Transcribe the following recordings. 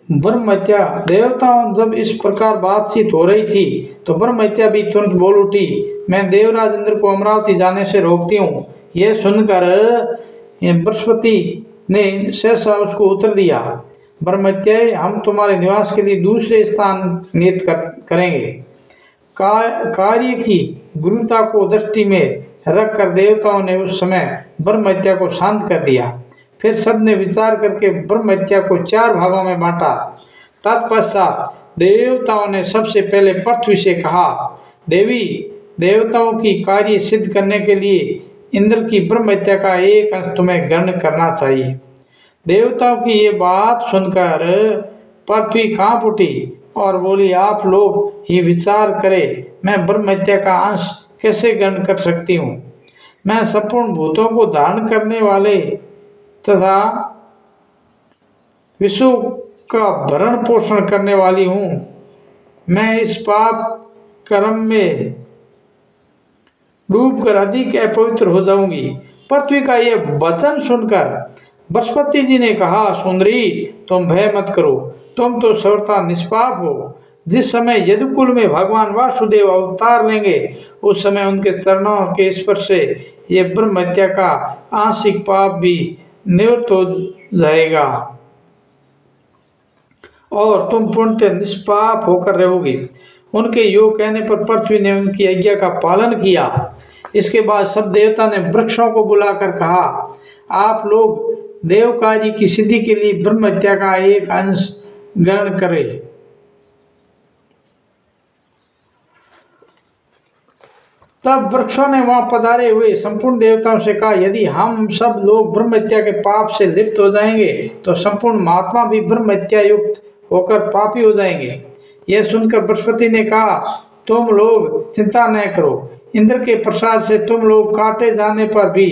ब्रह्महत्या। देवताओं जब इस प्रकार बातचीत हो रही थी तो ब्रह्महत्या भी तुरंत बोल उठी, मैं देवराज इंद्र को अमरावती जाने से रोकती हूँ। यह सुनकर बृहस्पति ने सहसा उसको उत्तर दिया, ब्रह्महत्याए, हम तुम्हारे निवास के लिए दूसरे स्थान नियत करेंगे। कार्य की गुरुता को दृष्टि में रखकर देवताओं ने उस समय ब्रह्महत्या को शांत कर दिया। फिर सबने विचार करके ब्रह्महत्या को 4 भागों में बांटा। तत्पश्चात देवताओं ने सबसे पहले पृथ्वी से कहा, देवी, देवताओं की कार्य सिद्ध करने के लिए इंद्र की ब्रह्महत्या का एक अंश तुम्हें ग्रहण करना चाहिए। देवताओं की ये बात सुनकर पृथ्वी कांप उठी और बोली, आप लोग ही विचार करें, मैं ब्रह्महत्या का अंश कैसे ग्रहण कर सकती हूँ। मैं संपूर्ण भूतों को धारण करने वाले तथा विश्व का भरण पोषण करने वाली हूँ। मैं इस पाप कर्म में डूबकर अधिक अपवित्र हो जाऊंगी। पृथ्वी का यह वचन सुनकर बृहस्पति जी ने कहा, सुंदरी, तुम भय मत करो, तुम तो सर्वथा निष्पाप हो। जिस समय यदुकुल में भगवान वासुदेव अवतार लेंगे उस समय उनके चरणों के स्पर्श से ये ब्रह्महत्या का आंशिक पाप भी निवृत्त हो जाएगा और तुम पूर्णतः निष्पाप होकर रहोगी। उनके योग कहने पर पृथ्वी ने उनकी आज्ञा का पालन किया। इसके बाद सब देवता ने वृक्षों को बुलाकर कहा, आप लोग देव कार्य की सिद्धि के लिए ब्रह्महत्या का एक अंश ग्रहण करें। तब वृक्षों ने वहां पधारे हुए संपूर्ण देवताओं से कहा, यदि हम सब लोग ब्रह्महत्या के पाप से लिप्त हो जाएंगे तो संपूर्ण महात्मा भी ब्रह्महत्या युक्त होकर पापी हो जाएंगे। यह सुनकर बृहस्पति ने कहा, तुम लोग चिंता न करो, इंद्र के प्रसाद से तुम लोग काटे जाने पर भी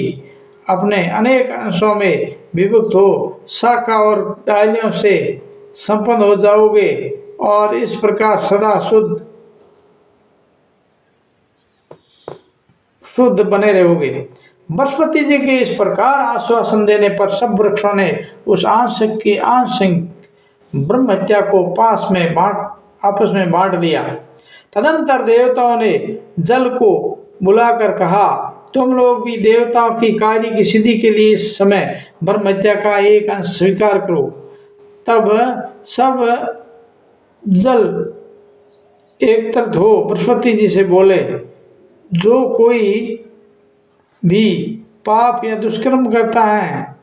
अपने अनेक अंशों में विभक्त हो शाखा और डालियों से संपन्न हो जाओगे और इस प्रकार सदा शुद्ध बने रहोगे। बृहस्पति जी के इस प्रकार आश्वासन देने पर सब वृक्षों ने उस आंशिक ब्रह्महत्या को आपस में बांट दिया। तदंतर देवताओं ने जल को बुलाकर कहा, तुम लोग भी देवताओं की कार्य की सिद्धि के लिए इस समय ब्रह्महत्या का एक अंश स्वीकार करो। तब सब जल एकत्रित हो बृहस्पति जी से बोले, जो कोई भी पाप या दुष्कर्म करता है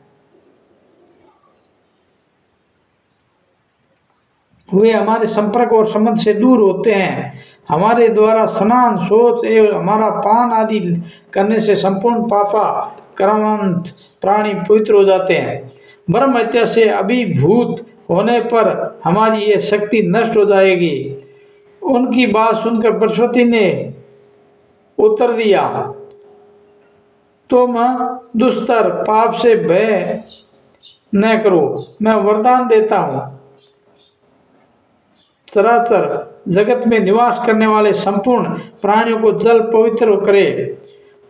वे हमारे संपर्क और संबंध से दूर होते हैं। हमारे द्वारा स्नान, शौच एवं हमारा पान आदि करने से संपूर्ण पापा कर्मवंत प्राणी पवित्र हो जाते हैं। ब्रह्महत्या से अभिभूत होने पर हमारी ये शक्ति नष्ट हो जाएगी। उनकी बात सुनकर बृहस्पति ने उत्तर दिया, तुम दुस्तर पाप से भय न करो, मैं वरदान देता हूँ। चराचर जगत में निवास करने वाले संपूर्ण प्राणियों को जल पवित्र करे।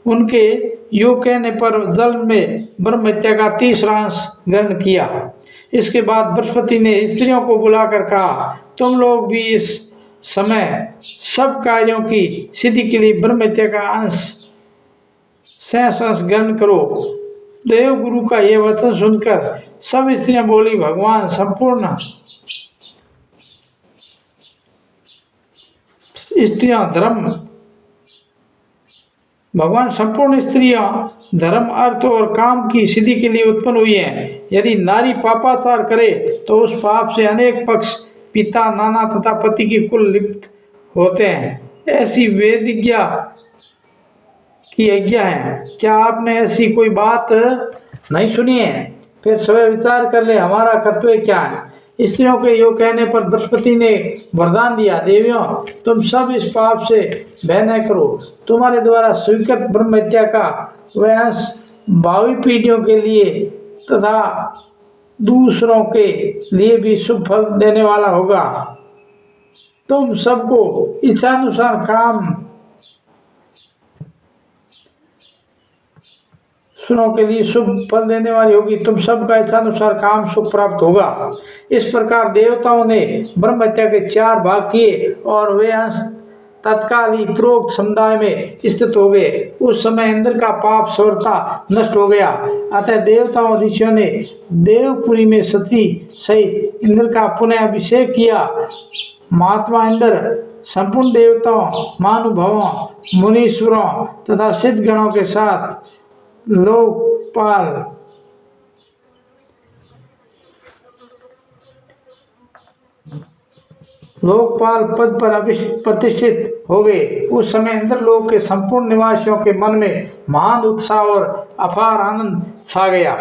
उनके योग कहने पर जल में ब्रह्महत्या का 30 अंश ग्रहण किया। इसके बाद बृहस्पति ने स्त्रियों को बुलाकर कहा, तुम लोग भी इस समय सब कार्यों की सिद्धि के लिए ब्रह्महत्या का अंश ग्रहण करो। देव गुरु का यह वचन सुनकर सब स्त्रियां बोली, भगवान संपूर्ण स्त्रियां धर्म, अर्थ और काम की सिद्धि के लिए उत्पन्न हुई हैं। यदि नारी पापाचार करे तो उस पाप से अनेक पक्ष, पिता, नाना तथा पति की कुल लिप्त होते हैं। ऐसी वेदिज्ञा की आज्ञा है। क्या आपने ऐसी कोई बात नहीं सुनी है? फिर स्वयं विचार कर ले, हमारा कर्तव्य क्या है। स्त्रियों के योग कहने पर बृहस्पति ने वरदान दिया, देवियों, तुम सब इस पाप से भय न करो। तुम्हारे द्वारा स्वीकृत ब्रह्महत्या का वंश भावी पीढ़ियों के लिए तथा दूसरों के लिए भी शुभ फल देने वाला होगा। तुम सबको इच्छानुसार काम सुनों के लिए शुभ फल देने वाली होगी। तुम सबका इच्छानुसार काम सुख प्राप्त होगा। इस प्रकार देवताओं ने ब्रह्म हत्या के 4 भाग किए और वे अंश तत्काल ही प्रोक्त समुदाय में स्थित हो गए। उस समय इंद्र का पाप सौरता नष्ट हो गया। अतः देवताओं ऋषियों ने देवपुरी में सती सहित इंद्र का पुनः अभिषेक किया। महात्मा इंद्र संपूर्ण देवताओं, महानुभावों, मुनीश्वरों तथा सिद्धगणों के साथ लोकपाल पद पर प्रतिष्ठित हो गए। उस समय इंद्रलोक के संपूर्ण निवासियों के मन में महान उत्साह और अपार आनंद छा गया।